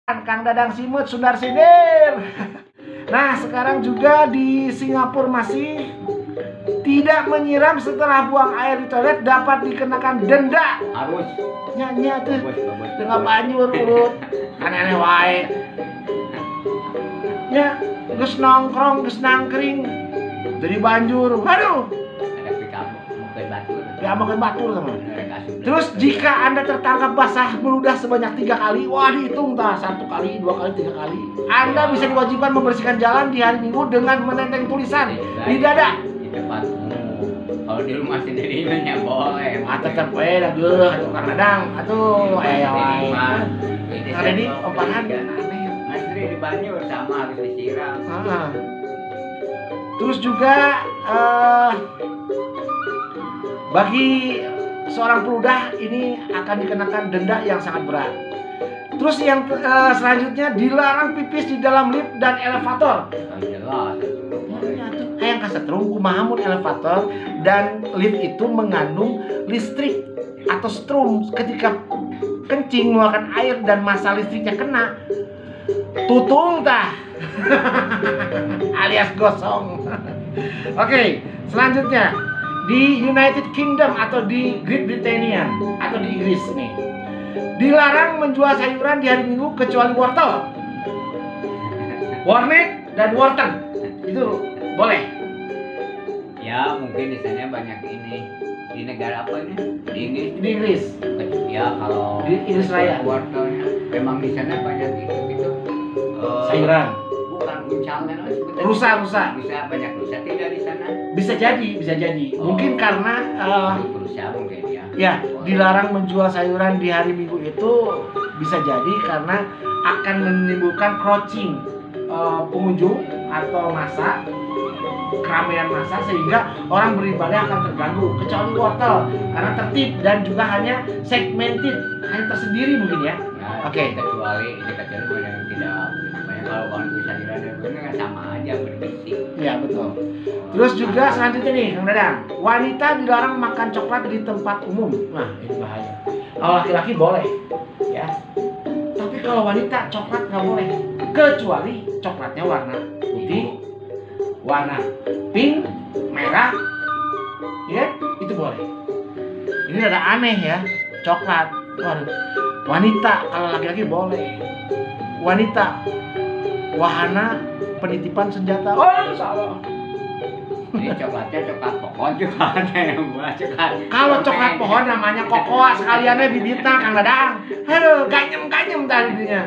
Kang Dadang Simut Sundar Sindir. Nah, sekarang juga di Singapura masih tidak menyiram setelah buang air di toilet dapat dikenakan denda. Harus Nyanyi tuh dengan banjur urut aneh-aneh wae. Ya, geus nongkrong, geus nangkring jadi banjur. Aduh, ada pikamu mungkin batur. ya makan batur sama. Terus jika Anda tertangkap basah meludah sebanyak 3 kali, wah dihitung tah 1 kali, 2 kali, 3 kali. Anda bisa diwajibkan membersihkan jalan di hari Minggu dengan menenteng tulisan di dada. Di tempatmu. Kalau di rumah sendiri ya boleh. Ah tetep we da geuh atuh Kang Dadang, atuh aya wae. Ada di ompahan aneh. Asli di banjur sama harus disiram. Terus juga bagi seorang peludah ini akan dikenakan denda yang sangat berat. Terus yang selanjutnya dilarang pipis di dalam lift dan elevator. Jelas. Hayang kasetrum kumaha mun elevator dan lift itu mengandung listrik atau strum. Ketika kencing mengeluarkan air dan massa listriknya kena, tutung tah. Alias gosong. Oke, selanjutnya di United Kingdom atau di Great Britannia atau di Inggris nih, dilarang menjual sayuran di hari Minggu kecuali wortel, warnet dan wortel. Itu boleh. Ya mungkin di sana banyak ini. Di negara apa ini? Di Inggris. Di Inggris. Ya kalau Di Inggris Raya. wortelnya memang di sana banyak gitu. Sayuran. Bukan uncalnya Rusa. Bisa banyak rusa tidak di sana. Bisa jadi. Mungkin karena Rusa mungkin ya. ya dilarang menjual sayuran di hari Minggu itu bisa jadi karena akan menimbulkan crouching pengunjung atau massa, keramaian massa, sehingga orang beribadah akan terganggu. Kecuali wortel karena tertib dan juga hanya segmented, hanya tersendiri mungkin ya. Oke. Kecuali banyak yang tidak. Banyak kalau bantu sayuran dan benar sama aja berbisik. Iya betul. Terus juga selanjutnya nih Kang Dadang, wanita dilarang makan coklat di tempat umum. Nah ini bahaya. Kalau laki-laki boleh, ya. Tapi kalau wanita coklat nggak boleh, kecuali coklatnya warna putih, warna pink, merah, ya itu boleh. Ini ada aneh ya, coklat. Wanita, kalau laki-laki boleh. Wanita, wahana penitipan senjata. Oh salah. Ini coklatnya coklat pohon juga ada yang buah coklat. Kalau coklat pohon namanya kokoa sekaliannya bibitna Kang Dadang. Aduh, ganyem tadinya.